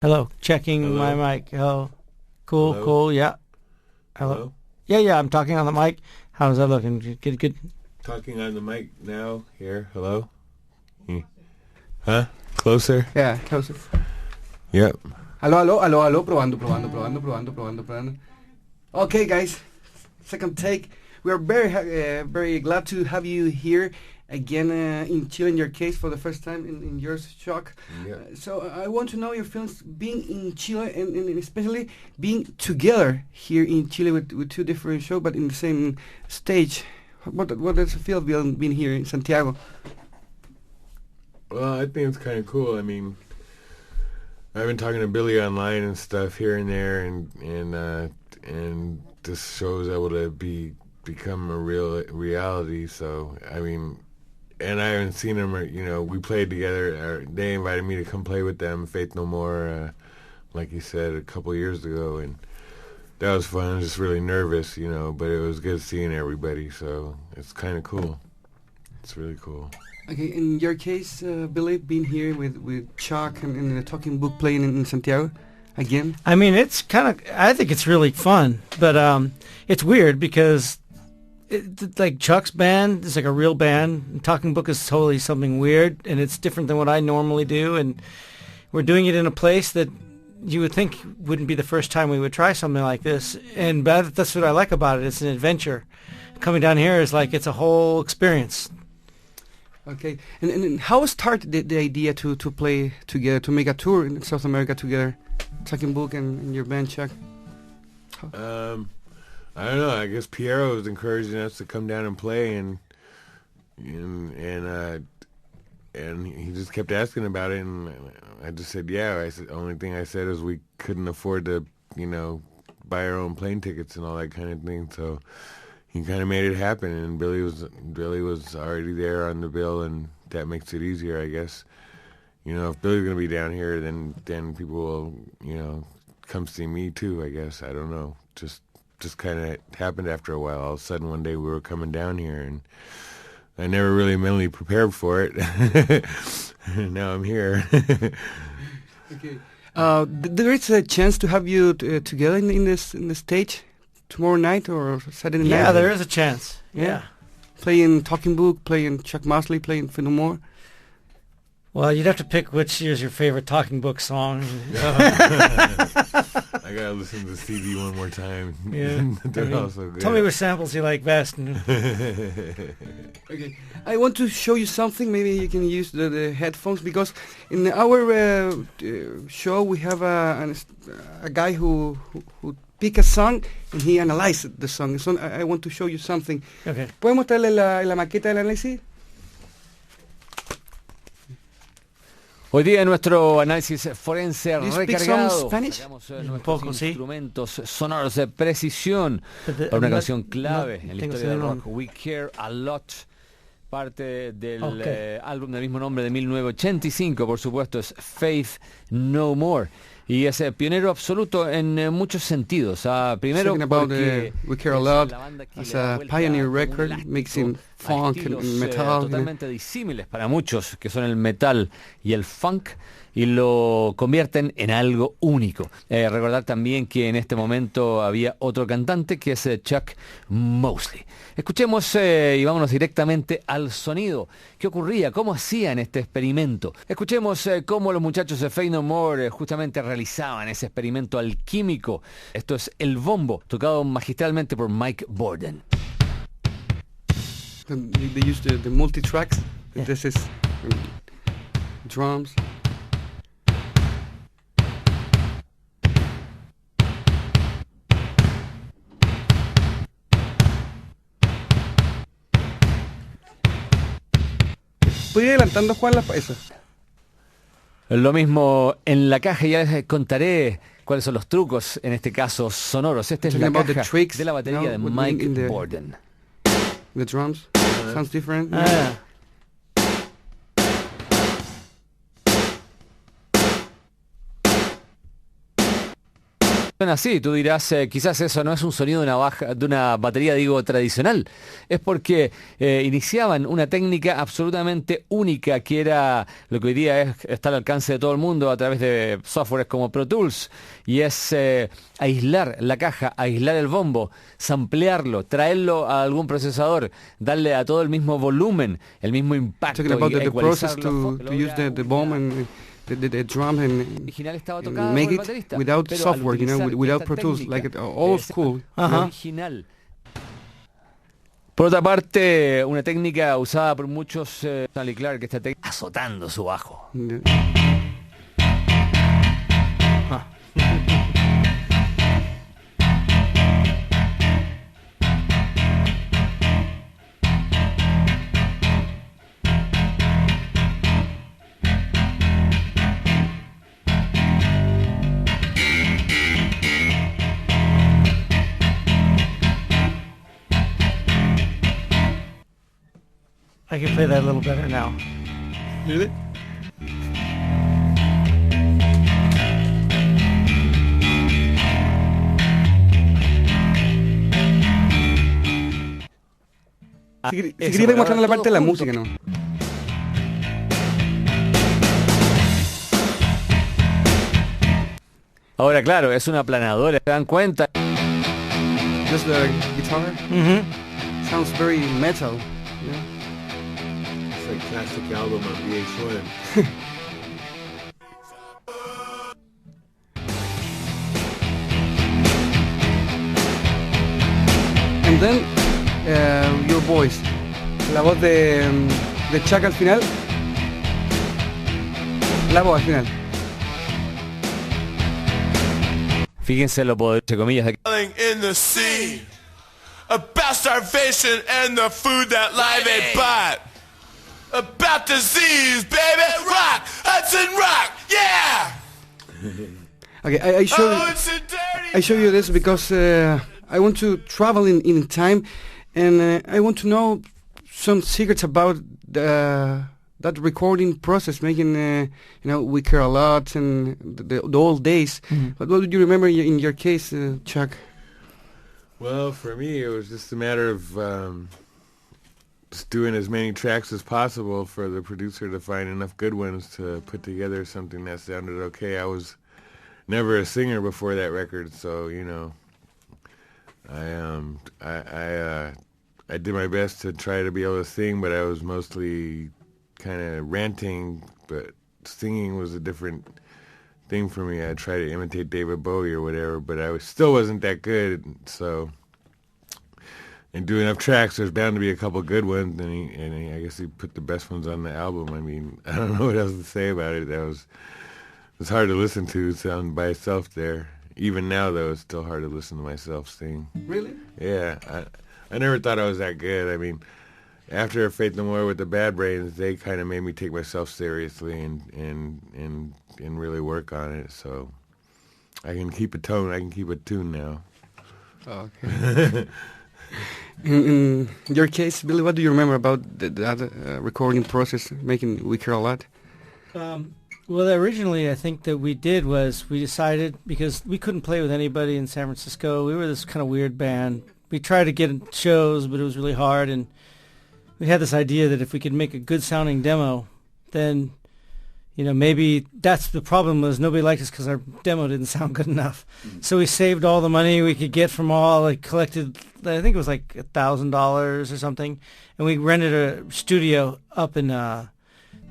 Hello. Checking Hello? my mic. Oh, cool, Hello? cool. Yeah. Hello? Yeah. I'm talking on the mic. How's that looking? Good. Talking on the mic now. Here. Hello? Huh? Closer? Yeah, closer. Yep. Aló, probando. Okay, guys, second take. We are very glad to have you here again in Chile, in your case, for the first time in yours, Chuck. Yeah. So I want to know your feelings being in Chile and especially being together here in Chile with two different shows, but in the same stage. What does it feel being here in Santiago? Well, I think it's kind of cool. I mean, I've been talking to Billy online and stuff here and there, and this show's able to become a real reality. So I mean, and I haven't seen him. We played together. They invited me to come play with them, Faith No More, like you said, a couple years ago, and that was fun. I was just really nervous, but it was good seeing everybody. So it's kind of cool. It's really cool. Okay, in your case, Billy, being here with Chuck and the Talking Book playing in Santiago again. I mean, I think it's really fun, but it's weird because like Chuck's band is like a real band. And Talking Book is totally something weird, and it's different than what I normally do. And we're doing it in a place that you would think wouldn't be the first time we would try something like this. And that's what I like about it. It's an adventure. Coming down here is like it's a whole experience. Okay, and how started the idea to play together, to make a tour in South America together, Talking Book and your band, Chuck? I don't know. I guess Piero was encouraging us to come down and play, and he just kept asking about it, and I just said yeah. I said only thing I said is we couldn't afford to, buy our own plane tickets and all that kind of thing. So he kind of made it happen, and Billy was already there on the bill, and that makes it easier, I guess. If Billy's gonna be down here, then people will, come see me too, I guess. I don't know. Just kind of happened after a while. All of a sudden, one day we were coming down here, and I never really mentally prepared for it. Now I'm here. Okay. There is a chance to have you together in the stage tomorrow night or Saturday night. Yeah, there is a chance. Yeah. Playing Talking Book, playing Chuck Mosley, playing Faith No More. Well, you'd have to pick which is your favorite Talking Book song. I gotta listen to the CD one more time. Yeah. They're also good. Tell me which samples you like best. Okay, I want to show you something. Maybe you can use the headphones, because in our show we have a guy who pick a song and he analyzed the song. So I want to show you something. Okay. ¿Puedes mostrarle la maqueta del análisis? Hoy día en nuestro análisis forense Do you speak recargado some Spanish? sacamos Un nuestros poco, sí. instrumentos sonoros de precisión para una canción clave en la historia del rock, We Care a Lot, parte del álbum del mismo nombre de 1985, por supuesto, es Faith No More. Y es pionero absoluto en muchos sentidos. Primero porque We Care a Lot as a pioneer record, mixing funk and metal. Totalmente disímiles para muchos, que son el metal y el funk, y lo convierten en algo único. Recordar también que en este momento había otro cantante, que es Chuck Mosley. Escuchemos y vámonos directamente al sonido. ¿Qué ocurría? ¿Cómo hacían este experimento? Escuchemos cómo los muchachos de Faith No More justamente realizaban ese experimento alquímico. Esto es el bombo, tocado magistralmente por Mike Borden. They use the multi-tracks. Yeah. This is drums. ¿Puedes ir adelantando, Juan, eso? Lo mismo en la caja, ya les contaré cuáles son los trucos, en este caso sonoros. Esta es la Talking about the caja tricks de la batería now, de what Mike in the- Borden. The drums. Sounds different. Ah. Suena así, tú dirás, quizás eso no es un sonido de una batería, digo, tradicional. Es porque iniciaban una técnica absolutamente única, que era lo que hoy día está al alcance de todo el mundo a través de softwares como Pro Tools, y es aislar la caja, aislar el bombo, samplearlo, traerlo a algún procesador, darle a todo el mismo volumen, el mismo impacto. Talking about y the process ecualizarlo, to use the bomb and the drum and original estaba tocada make por el it baterista, without pero al software, you know, utilizar without esta Pro Tools, técnica, like old school. Ajá. original. Por otra parte, una técnica usada por muchos, Stanley Clarke, esta técnica azotando su bajo. I can play that a little better now. Really? Si quería mostrando la parte de la música, ¿no? Ahora, claro, es una aplanadora, ¿se dan cuenta? Just the guitar sounds very metal. Yeah. It's like classic album on VH1. And then your voice, la voz de Chuck al final, la voz al final. Fíjense lo poder, entre comillas, de In the sea, about starvation and the food that life ain't bought, about disease, baby, rock, Hudson Rock, yeah. Okay, I show you this because I want to travel in time, and I want to know some secrets about that recording process, making We Care a Lot and the old days. But what do you remember in your case, Chuck? Well, for me, it was just a matter of just doing as many tracks as possible for the producer to find enough good ones to put together something that sounded okay. I was never a singer before that record, so I did my best to try to be able to sing, but I was mostly kind of ranting, but singing was a different thing for me. I tried to imitate David Bowie or whatever, but still wasn't that good. So, and do enough tracks, there's bound to be a couple good ones, and I guess he put the best ones on the album. I mean, I don't know what else to say about it. It was hard to listen to, sound by itself there. Even now, though, it's still hard to listen to myself sing. Really? Yeah, I never thought I was that good. I mean, after Faith No More with the Bad Brains, they kind of made me take myself seriously and really work on it. So I can keep a tone. I can keep a tune now. Okay. In your case, Billy, what do you remember about that recording process, making We Care a Lot? Well, originally I think that we did was we decided, because we couldn't play with anybody in San Francisco. We were this kind of weird band. We tried to get shows, but it was really hard, and we had this idea that if we could make a good sounding demo, then maybe that's the problem, was nobody liked us because our demo didn't sound good enough. So we saved all the money we could get from all, collected, I think it was like $1,000 or something, and we rented a studio up in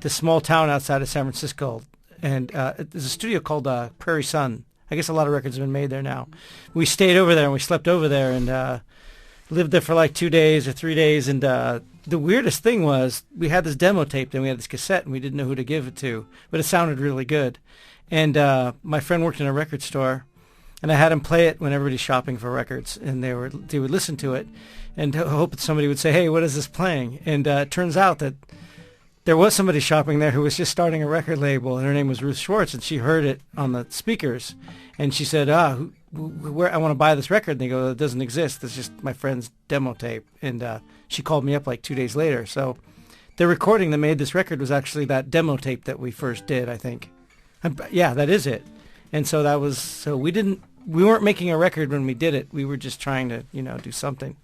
this small town outside of San Francisco, and there's a studio called Prairie Sun. I guess a lot of records have been made there now. We stayed over there and we slept over there and lived there for like 2 days or 3 days, and the weirdest thing was we had this demo taped and we had this cassette and we didn't know who to give it to, but it sounded really good. And my friend worked in a record store, and I had him play it when everybody's shopping for records, and they would listen to it and hope that somebody would say, "Hey, what is this playing?" And it turns out that there was somebody shopping there who was just starting a record label, and her name was Ruth Schwartz, and she heard it on the speakers, and she said, where I want to buy this record. And they go, "It doesn't exist. It's just my friend's demo tape." And she called me up like 2 days later. So the recording that made this record was actually that demo tape that we first did, I think. Yeah, that is it. And so we didn't we weren't making a record when we did it. We were just trying to, do something.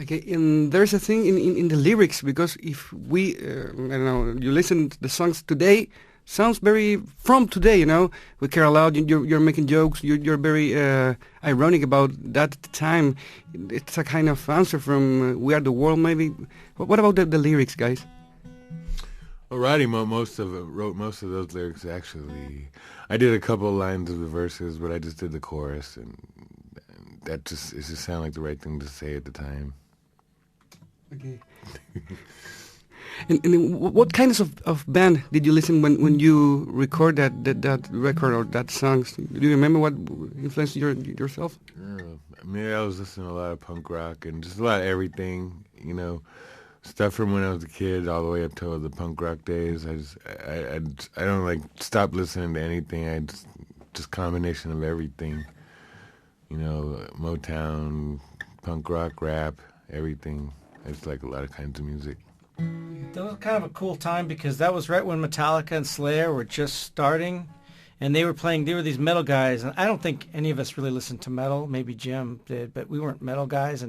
Okay, and there's a thing in the lyrics, because if we, I don't know, you listen to the songs today, sounds very from today, We care a lot, you're making jokes, you're very ironic about that time. It's a kind of answer from We Are the World, maybe. What about the lyrics, guys? Well, Roddy wrote most of those lyrics, actually. I did a couple lines of the verses, but I just did the chorus, and it just sounded like the right thing to say at the time. Okay. and what kinds of band did you listen when you record that record or that songs? Do you remember what influenced yourself? I mean, I was listening to a lot of punk rock and just a lot of everything, stuff from when I was a kid all the way up till the punk rock days. I don't like stop listening to anything. I just combination of everything, Motown, punk rock, rap, everything. It's like a lot of kinds of music. That was kind of a cool time because that was right when Metallica and Slayer were just starting, and they were these metal guys, and I don't think any of us really listened to metal. Maybe Jim did, but we weren't metal guys,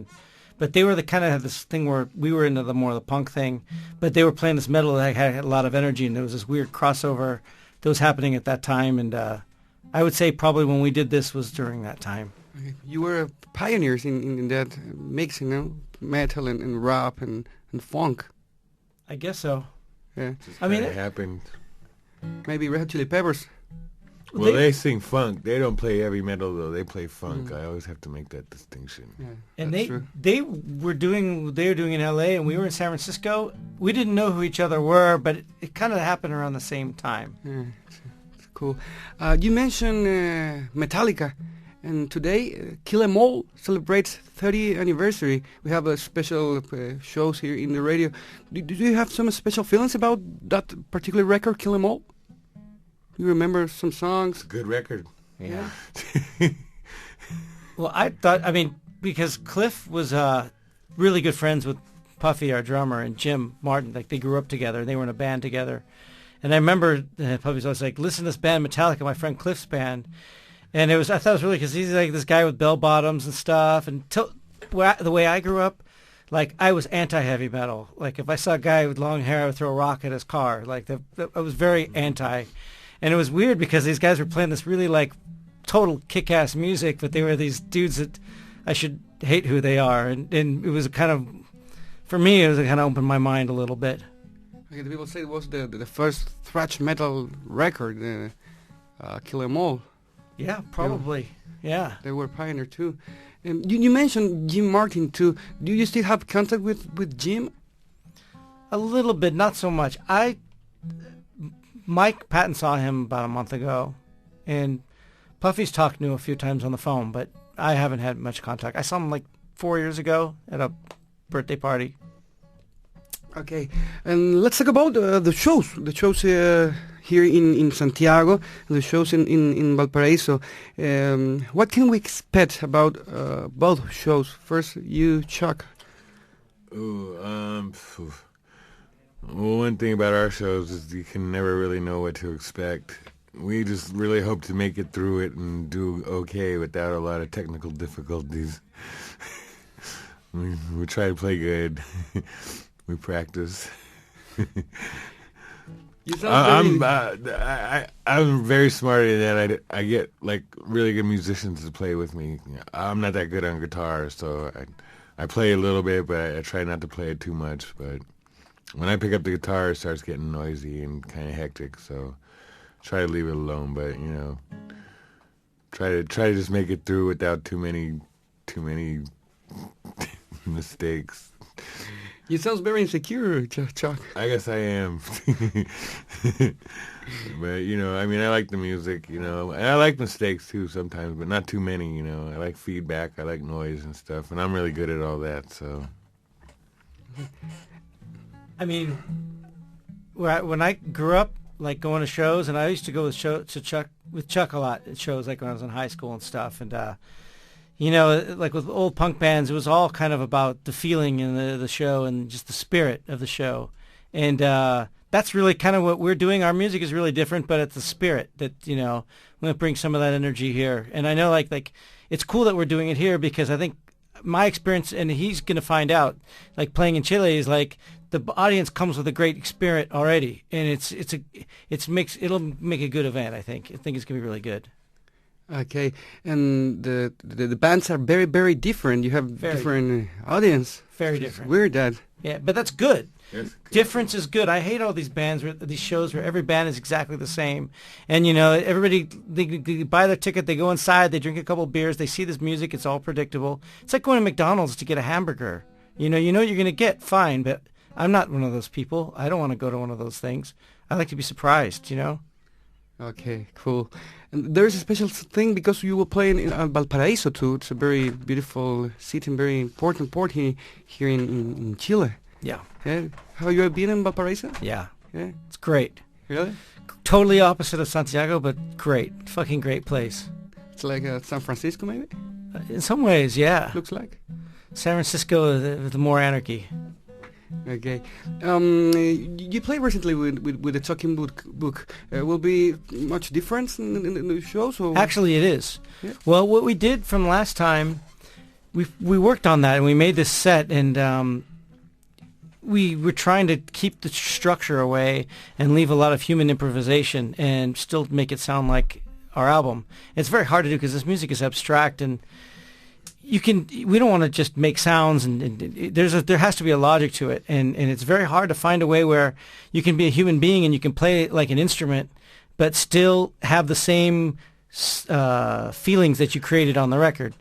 but they were the kind of this thing where we were into the punk thing, but they were playing this metal that had a lot of energy, and there was this weird crossover that was happening at that time, and I would say probably when we did this was during that time. Okay. You were pioneers in that mix, metal and rap and funk. I guess so. Yeah. I mean, it happened. Maybe Red Hot Chili Peppers. Well, they sing funk. They don't play heavy metal though. They play funk. I always have to make that distinction. Yeah, and they were doing in L.A. and we were in San Francisco. We didn't know who each other were, but it kind of happened around the same time. Yeah, it's cool. You mentioned Metallica. And today, Kill 'Em All celebrates 30th anniversary. We have a special shows here in the radio. Do you have some special feelings about that particular record, Kill 'Em All? Do you remember some songs? Good record. Yeah. Well, because Cliff was really good friends with Puffy, our drummer, and Jim Martin. Like, they grew up together. They were in a band together. And I remember Puffy's always like, listen to this band, Metallica, my friend Cliff's band. And I thought it was really because he's like this guy with bell bottoms and stuff. And the way I grew up, like, I was anti-heavy metal. Like, if I saw a guy with long hair, I would throw a rock at his car. Like, I was very anti. And it was weird because these guys were playing this really, like, total kick-ass music, but they were these dudes that I should hate who they are. And it was kind of, for me, it kind of opened my mind a little bit. Okay, the people say it was the first thrash metal record, Kill 'Em All. Yeah, probably. Yeah. They were pioneer too. You mentioned Jim Martin too. Do you still have contact with Jim? A little bit, not so much. Mike Patton saw him about a month ago, and Puffy's talked to him a few times on the phone, but I haven't had much contact. I saw him like 4 years ago at a birthday party. Okay, and let's talk about the shows. The shows here in Santiago, the shows in Valparaiso. What can we expect about both shows? First, you, Chuck. Well, one thing about our shows is you can never really know what to expect. We just really hope to make it through it and do okay without a lot of technical difficulties. we try to play good. We practice. I'm very smart in that I get like really good musicians to play with me. I'm not that good on guitar, so I play a little bit, but I try not to play it too much. But when I pick up the guitar, it starts getting noisy and kind of hectic. So try to leave it alone. But try to just make it through without too many mistakes. You sound very insecure, Chuck. I guess I am. But, I like the music, and I like mistakes too sometimes, but not too many, I like feedback, I like noise and stuff, and I'm really good at all that, so. I mean, when I grew up, like, going to shows, and I used to go with Chuck a lot at shows, like when I was in high school and stuff, and, like with old punk bands, it was all kind of about the feeling in the show and just the spirit of the show. And that's really kind of what we're doing. Our music is really different, but it's the spirit that, you know, we want to bring some of that energy here. And I know like it's cool that we're doing it here because I think my experience, and he's going to find out, like playing in Chile is like the audience comes with a great spirit already. And it'll make a good event, I think. I think it's going to be really good. Okay, and the bands are very, very different. You have different audience. Very It's different. Weird that. Yeah, but that's good. Yes. Difference is good. I hate all these bands, these shows where every band is exactly the same. And, you know, everybody, they buy their ticket, they go inside, they drink a couple beers, they see this music, it's all predictable. It's like going to McDonald's to get a hamburger. You know what you're going to get, fine, but I'm not one of those people. I don't want to go to one of those things. I like to be surprised, you know? Okay, cool. And there's a special thing because you will play in Valparaiso too. It's a very beautiful city and very important port here in Chile. Yeah. Yeah. Have you been in Valparaiso? Yeah. Yeah. It's great. Really? Totally opposite of Santiago, but great. Fucking great place. It's like San Francisco, maybe. In some ways, yeah. Looks like. San Francisco with more anarchy. Okay. You played recently with the Talking Book. Will be much difference in the shows? Or? Actually, it is. Yeah. Well, what we did from last time, we worked on that and we made this set, and we were trying to keep the structure away and leave a lot of human improvisation and still make it sound like our album. It's very hard to do because this music is abstract, and we don't want to just make sounds, and there has to be a logic to it, and it's very hard to find a way where you can be a human being and you can play like an instrument but still have the same feelings that you created on the record.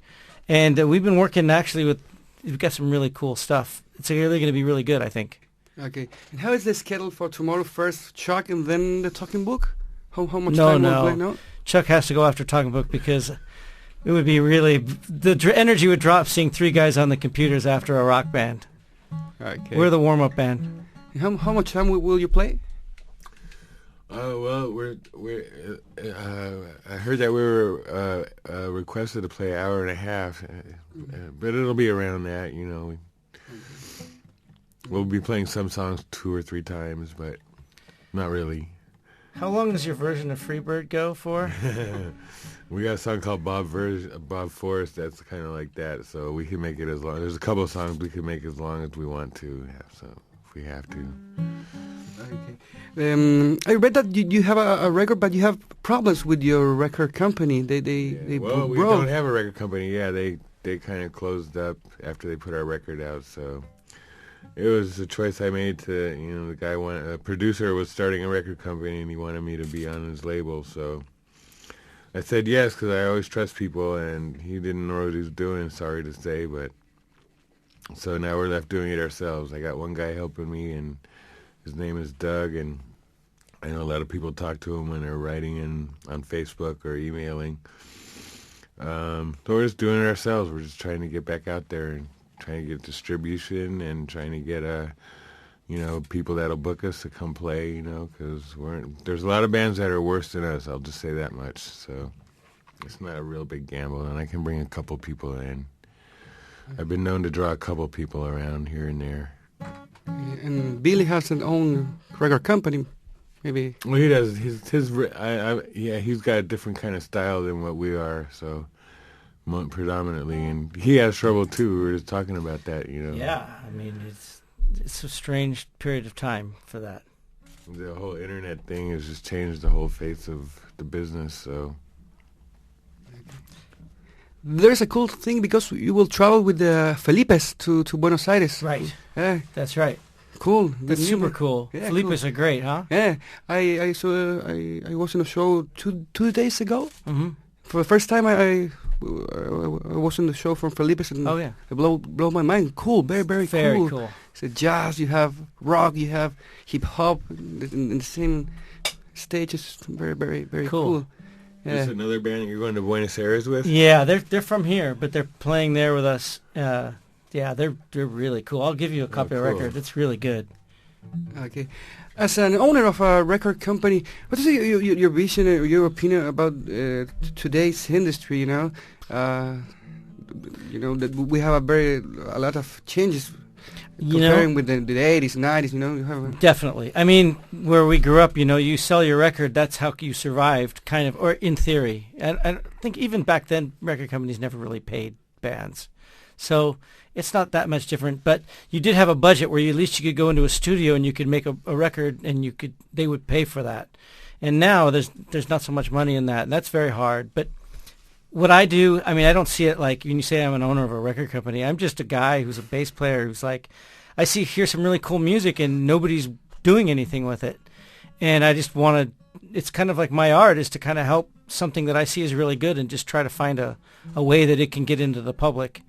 And we've been working we've got some really cool stuff. It's really going to be really good, I think. Okay. And how is the schedule for tomorrow? First Chuck and then the Talking Book? How much time will play? No. Chuck has to go after Talking Book because it would be really, the energy would drop seeing three guys on the computers after a rock band. Okay. We're the warm-up band. How much time will you play? Well, I heard that we were requested to play an hour and a half, but it'll be around that, you know. We'll be playing some songs 2 or 3 times, but not really. How long does your version of Freebird go for? We got a song called Bob Forrest that's kind of like that, so we can make it as long. There's a couple of songs we can make as long as we want to, so if we have to. Okay. I read that you have a record, but you have problems with your record company. Well, we don't have a record company. Yeah, they kind of closed up after they put our record out, so it was a choice I made to, you know, a producer was starting a record company and he wanted me to be on his label, so I said yes because I always trust people, and he didn't know what he was doing, sorry to say, but so now we're left doing it ourselves. I got one guy helping me, and his name is Doug, and I know a lot of people talk to him when they're writing on Facebook or emailing. So we're just doing it ourselves. We're just trying to get back out there and trying to get distribution and trying to get people that'll book us to come play, you know, because there's a lot of bands that are worse than us, I'll just say that much. So it's not a real big gamble, and I can bring a couple people in. I've been known to draw a couple people around here and there. And Billy has his own record company, maybe. Well, he does. He's got a different kind of style than what we are, so predominantly, and he has trouble too. We were just talking about that, you know. Yeah, I mean, it's a strange period of time for that. The whole internet thing has just changed the whole face of the business, so. There's a cool thing because you will travel with the Felipes to Buenos Aires. Right. Yeah. That's right. Cool. That's super cool. Yeah, Felipes are great, huh? Yeah. I saw. I was in a show two days ago. Mm-hmm. For the first time, I was in the show from Felipes, and it blow my mind. Cool. Very very cool. cool. It's a jazz. You have rock. You have hip hop in the same stage. It's very cool. Yeah. Is this another band you're going to Buenos Aires with? Yeah, they're from here, but they're playing there with us. Yeah, they're really cool. I'll give you a copy of the record. It's really good. Okay. As an owner of a record company, what is your vision or your opinion about today's industry? You know that we have a lot of changes. comparing with the 80s, 90s, you know. You have Definitely. I mean, where we grew up, you know, you sell your record, that's how you survived, kind of, or in theory. And I think even back then, record companies never really paid bands. So it's not that much different. But you did have a budget where at least you could go into a studio and you could make a record and they would pay for that. And now there's not so much money in that, and that's very hard. But what I do, I mean, I don't see it like when you say I'm an owner of a record company. I'm just a guy who's a bass player who's like, I hear some really cool music and nobody's doing anything with it. And I just want to, it's kind of like my art is to kind of help something that I see is really good and just try to find a way that it can get into the public.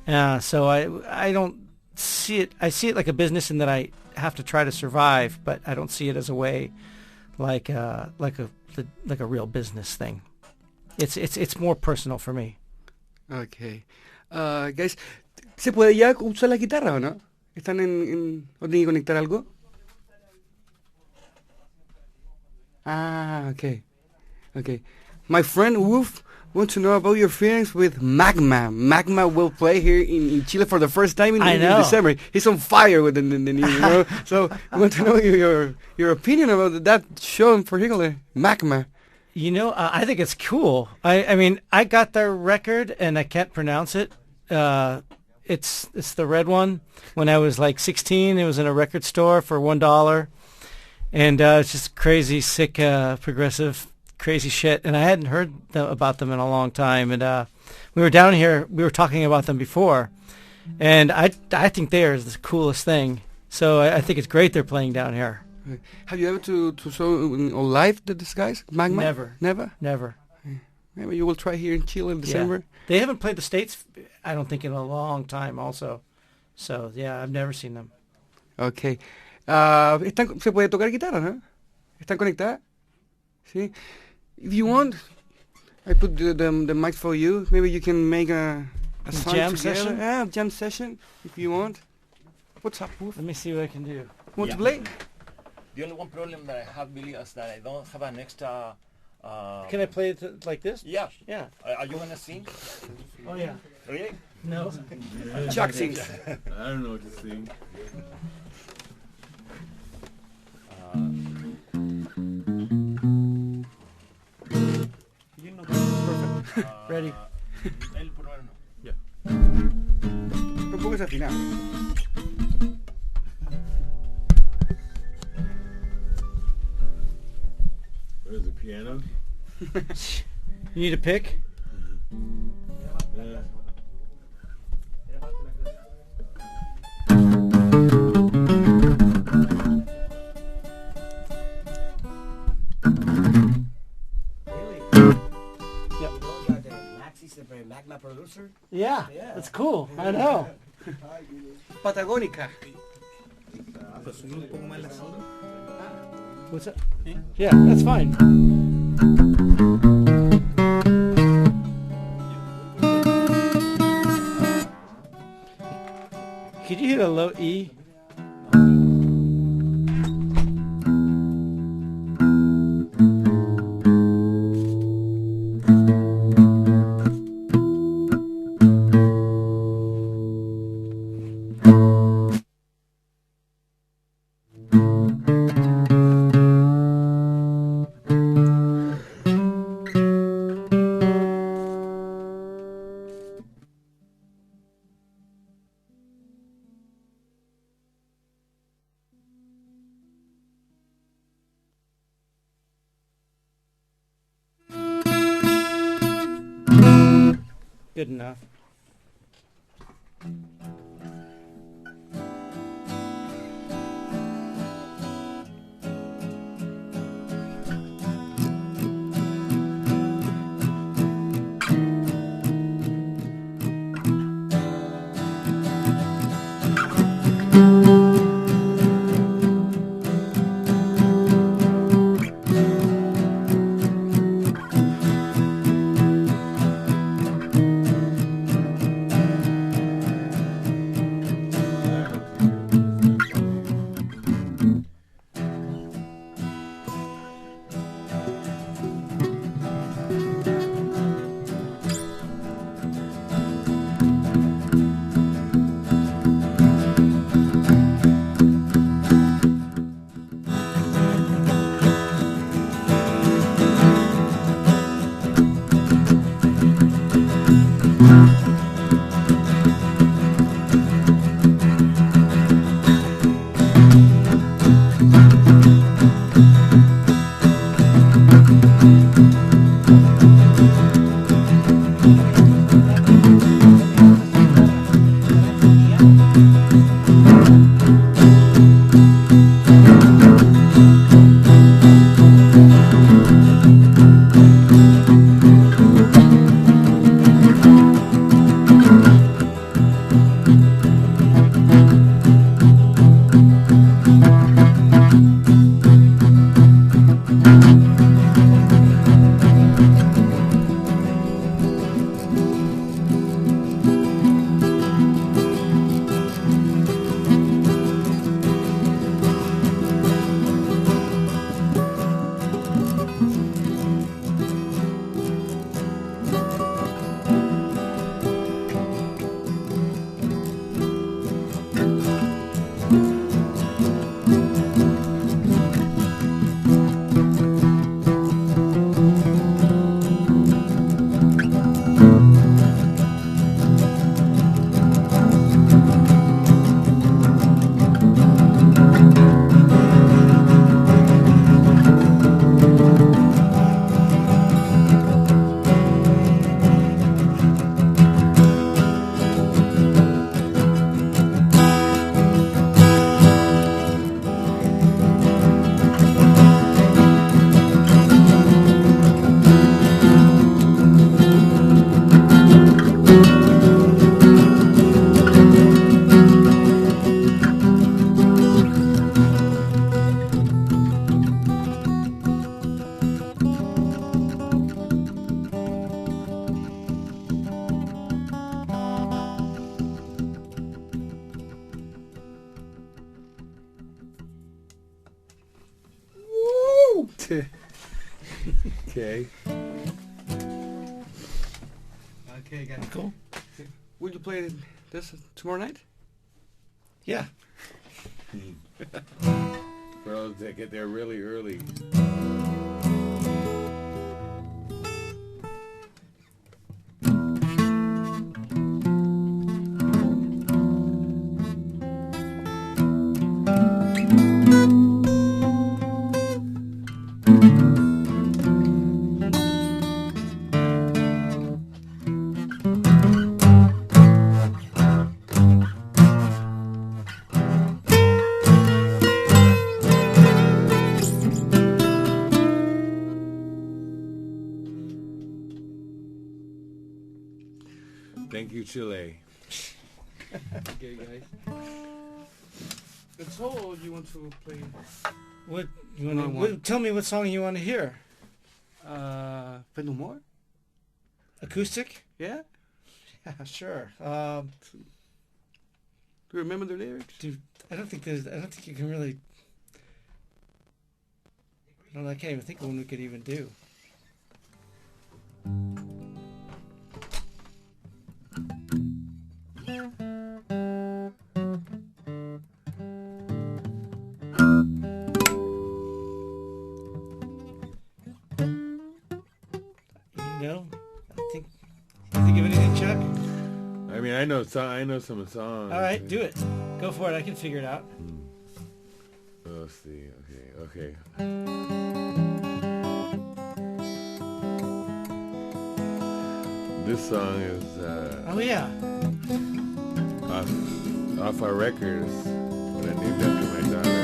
So I don't see it, I see it like a business in that I have to try to survive, but I don't see it as a way like a real business thing. It's more personal for me. Okay. Guys, ¿se puede ya usar la guitarra o no? ¿Están o tienen que conectar algo? Ah, okay. Okay. My friend Wolf wants to know about your feelings with Magma. Magma will play here in Chile for the first time in December. He's on fire with the new, you know. So I want to know your opinion about that show in particular, Magma. You know, I think it's cool. I mean, I got their record, and I can't pronounce it. It's the red one. When I was like 16, it was in a record store for $1, and it's just crazy, sick, progressive, crazy shit. And I hadn't heard about them in a long time. And we were down here. We were talking about them before, and I think they are the coolest thing. So I think it's great they're playing down here. Have you ever to show on live these guys? Magma? Never. Maybe you will try here in Chile in December. Yeah. They haven't played the States, I don't think, in a long time also. So, yeah, I've never seen them. Okay. Se puede tocar guitarra, ¿no? ¿Están conectadas? Sí. If you want, I put the mic for you. Maybe you can make a song jam together. session? Yeah, jam session, if you want. What's up, Wolf? Let me see what I can do. Want to play? The only one problem that I have, Billy, is that I don't have an extra... Can I play it like this? Yeah. Yeah. Are you gonna sing? Oh, yeah. Really? No. Chuck sings. I don't know what to sing. Perfect. Ready? Él por lo menos no. Yeah. Tampoco es afinado. Where's the piano? You need a pick? Yeah. Magma producer? Yeah, that's cool. I know. Patagónica. What's that? Yeah, that's fine. Could you hit a low E? Good enough. Okay. Okay, guys. Cool. Will you play this tomorrow night? Yeah. For those that get there really early. Thank you, Chile. Okay, guys. That's all you want to play? What you want No, to? one. Tell me what song you want to hear. Play no more? Acoustic? Yeah? Yeah, sure. Do you remember the lyrics? Dude, I don't think you can really. I can't even think of one we could even do. Think of anything, Chuck? I mean, I know some songs. All right, do it. Go for it. I can figure it out. Let's see. Okay. This song is Oh yeah. off our records that I named after my daughter.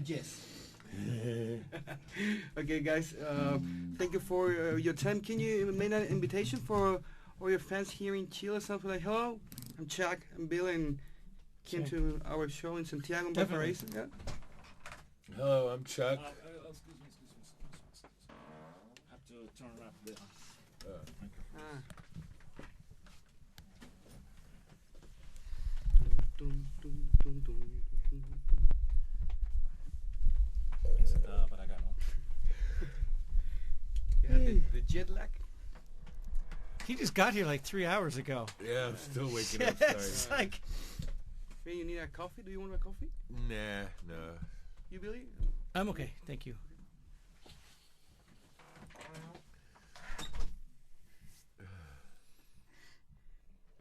Yes. Okay, guys. Thank you for your time. Can you make an invitation for all your fans here in Chile? Something like, hello, I'm Chuck, I'm Bill, and came to our show in Santiago, Definitely. Valparaiso. Yeah. Hello, I'm Chuck. Excuse me. I have to turn around a bit. Ah. Dum, dum, dum, dum, dum, dum. Sentada para acá, ¿no? Yeah, the jet lag. He just got here like 3 hours ago. Yeah, I'm still waking up. It's Sorry. like, Hey, you need a coffee? Do you want a coffee? Nah, no. You, Billy? I'm okay, thank you.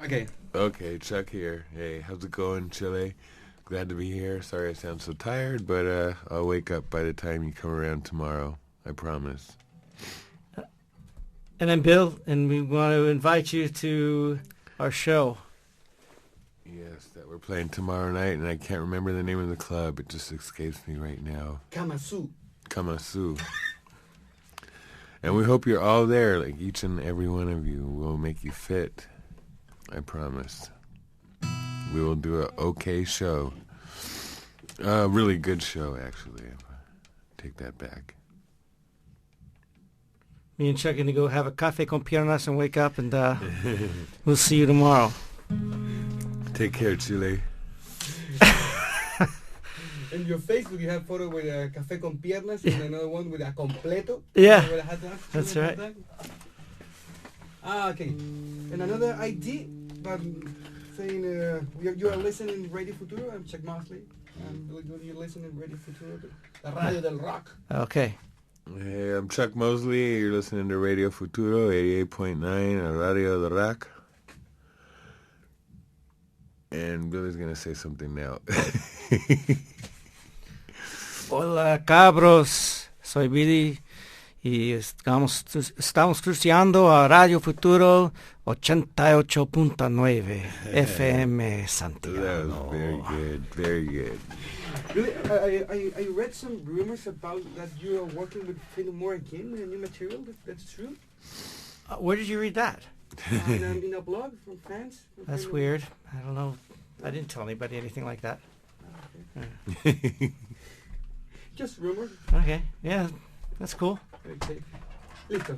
Okay. Okay, Chuck here. Hey, how's it going, Chile? Glad to be here. Sorry I sound so tired, but I'll wake up by the time you come around tomorrow. I promise. And I'm Bill, and we want to invite you to our show. Yes, that we're playing tomorrow night, and I can't remember the name of the club. It just escapes me right now. Kamasu. Kamasu. And we hope you're all there, like each and every one of you. We'll make you fit. I promise. We will do a okay show. A really good show, actually. Take that back. Me and Chuck are going to go have a café con piernas and wake up, and we'll see you tomorrow. Take care, Chile. In your Facebook, you have photo with a café con piernas and another one with a completo. Yeah, With a hot dog, that's Chile right. hot dog. Ah, okay. And another ID, but saying you are listening Radio Futuro. I'm Chuck Mosley. And you're listening Radio Futuro, la radio del rock. Okay. Hey, I'm Chuck Mosley. You're listening to Radio Futuro 88.9 on Radio del Rock. And Billy's going to say something now. Hola, cabros. Soy Billy. Y estamos cruceando a Radio Futuro 88.9 FM That was Santiago. very good. Very good. Really, I read some rumors about that you are working with Phil Moore again with a new material. That's true. Where did you read that? In a blog from fans. From That's Phil- weird. I don't know. I didn't tell anybody anything like that. Just rumors. Okay. Yeah, that's cool. Okay. Listo.